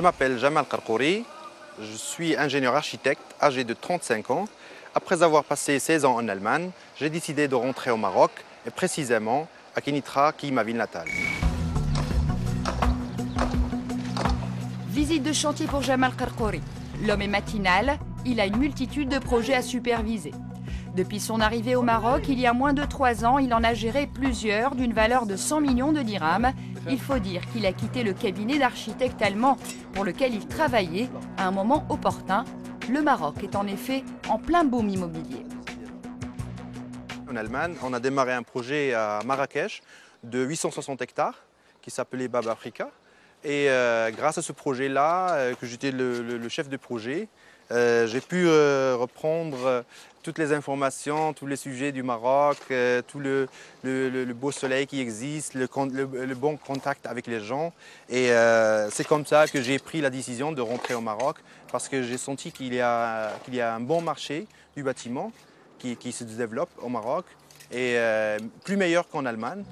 m'appelle Jamal Karkouri, je suis ingénieur architecte âgé de 35 ans. Après avoir passé 16 ans en Allemagne, j'ai décidé de rentrer au Maroc, et précisément à Kenitra, qui est ma ville natale. Visite de chantier pour Jamal Karkouri. L'homme est matinal, il a une multitude de projets à superviser. Depuis son arrivée au Maroc, il y a moins de 3 ans, il en a géré plusieurs d'une valeur de 100 millions de dirhams. Il faut dire qu'il a quitté le cabinet d'architectes allemands pour lequel il travaillait à un moment opportun. Le Maroc est en effet en plein boom immobilier. En Allemagne, on a démarré un projet à Marrakech de 860 hectares qui s'appelait Bab Africa. Et grâce à ce projet-là, que j'étais le chef de projet, j'ai pu reprendre toutes les informations, tous les sujets du Maroc, tout le beau soleil qui existe, le bon contact avec les gens. Et c'est comme ça que j'ai pris la décision de rentrer au Maroc, parce que j'ai senti qu'il y a un bon marché du bâtiment qui se développe au Maroc, et plus meilleur qu'en Allemagne.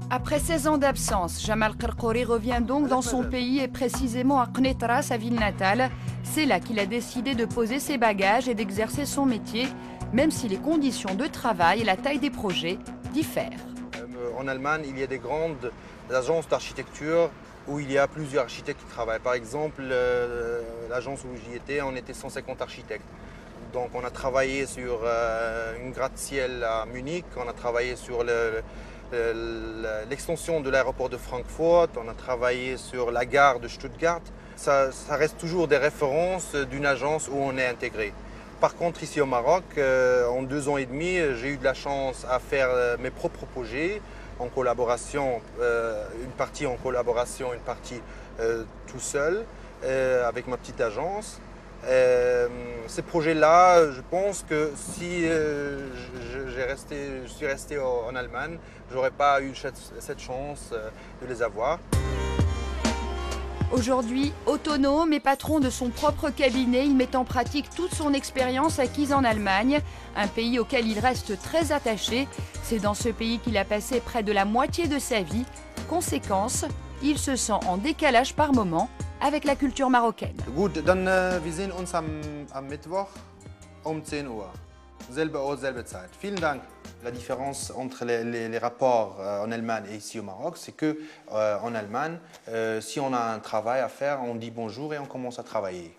Après 16 ans d'absence, Jamal Karkouri revient donc dans son pays et précisément à Kenitra, sa ville natale. C'est là qu'il a décidé de poser ses bagages et d'exercer son métier, même si les conditions de travail et la taille des projets diffèrent. En Allemagne, il y a des grandes agences d'architecture où il y a plusieurs architectes qui travaillent. Par exemple, l'agence où j'y étais, on était 150 architectes. Donc on a travaillé sur une gratte-ciel à Munich, on a travaillé sur l'extension de l'aéroport de Francfort, on a travaillé sur la gare de Stuttgart. Ça reste toujours des références d'une agence où on est intégré. Par contre, ici au Maroc, en 2 ans et demi, j'ai eu de la chance à faire mes propres projets en collaboration, une partie en collaboration, une partie tout seul, avec ma petite agence. Ces projets-là, je pense que si je suis resté en Allemagne, je n'aurais pas eu cette chance de les avoir. Aujourd'hui, autonome et patron de son propre cabinet, il met en pratique toute son expérience acquise en Allemagne, un pays auquel il reste très attaché. C'est dans ce pays qu'il a passé près de la moitié de sa vie. Conséquence, il se sent en décalage par moments avec la culture marocaine. Gut, dann wir sehen uns am Mittwoch um 10 Uhr. Selbe Ort, selbe Zeit. Vielen Dank. La différence entre les rapports en Allemagne et ici au Maroc, c'est que en Allemagne, si on a un travail à faire, on dit bonjour et on commence à travailler.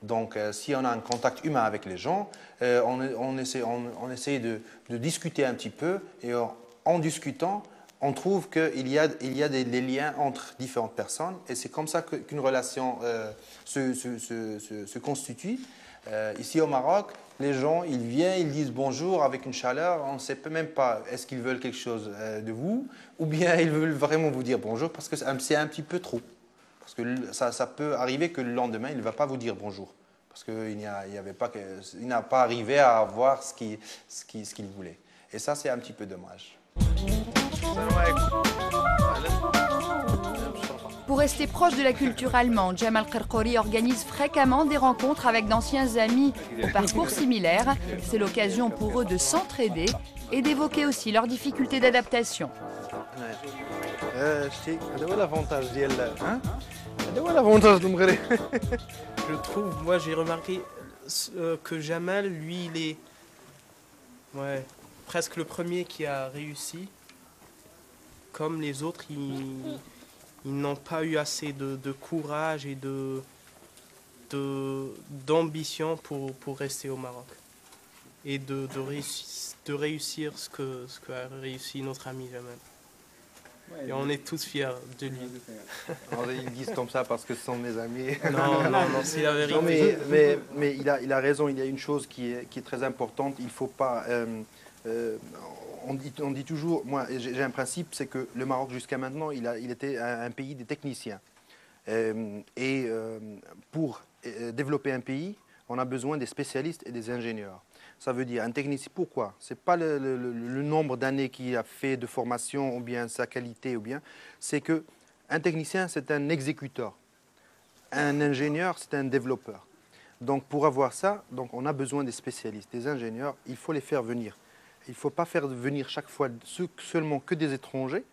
Donc, si on a un contact humain avec les gens, on essaie de discuter un petit peu, et en discutant, on trouve qu'il y a des liens entre différentes personnes, et c'est comme ça qu'une relation se constitue. Ici au Maroc, les gens, ils viennent, ils disent bonjour avec une chaleur, on ne sait même pas est-ce qu'ils veulent quelque chose de vous, ou bien ils veulent vraiment vous dire bonjour, parce que c'est un petit peu trop. Parce que ça peut arriver que le lendemain, il ne va pas vous dire bonjour, parce qu'il n'a pas arrivé à avoir ce qu'il voulait. Et ça, c'est un petit peu dommage. Pour rester proche de la culture allemande, Jamal Karkouri organise fréquemment des rencontres avec d'anciens amis au parcours similaire. C'est l'occasion pour eux de s'entraider et d'évoquer aussi leurs difficultés d'adaptation. Je trouve, moi j'ai remarqué que Jamal, lui, il est presque le premier qui a réussi. Comme les autres, ils n'ont pas eu assez de courage et d'ambition pour rester au Maroc. Et de réussir ce qu'a réussi notre ami Jamal. Et on est tous fiers de lui. Ils disent comme ça parce que ce sont mes amis. Non, c'est la vérité. Non, mais il a raison, il y a une chose qui est très importante. Il ne faut pas... on dit toujours, moi j'ai un principe, c'est que le Maroc jusqu'à maintenant, il était un pays des techniciens. Pour développer un pays, on a besoin des spécialistes et des ingénieurs. Ça veut dire un technicien, pourquoi? Ce n'est pas le nombre d'années qu'il a fait de formation ou bien sa qualité, c'est qu'un technicien c'est un exécuteur, un ingénieur c'est un développeur. Donc pour avoir ça, donc, on a besoin des spécialistes, des ingénieurs, il faut les faire venir. Il ne faut pas faire venir chaque fois seulement que des étrangers,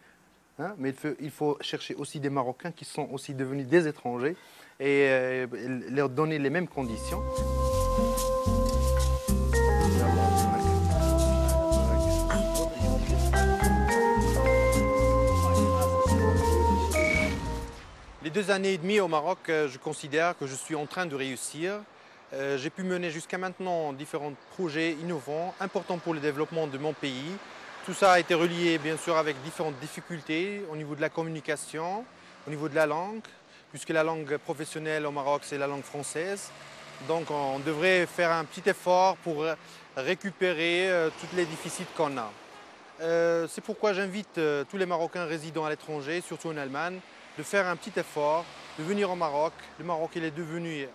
hein, mais il faut chercher aussi des Marocains qui sont aussi devenus des étrangers et leur donner les mêmes conditions. Les 2 années et demie au Maroc, je considère que je suis en train de réussir. J'ai pu mener jusqu'à maintenant différents projets innovants, importants pour le développement de mon pays. Tout ça a été relié bien sûr avec différentes difficultés au niveau de la communication, au niveau de la langue, puisque la langue professionnelle au Maroc c'est la langue française. Donc on devrait faire un petit effort pour récupérer tous les déficits qu'on a. C'est pourquoi j'invite tous les Marocains résidant à l'étranger, surtout en Allemagne, de faire un petit effort, de venir au Maroc. Le Maroc il est devenu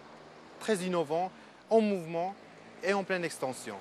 très innovant, en mouvement et en pleine extension.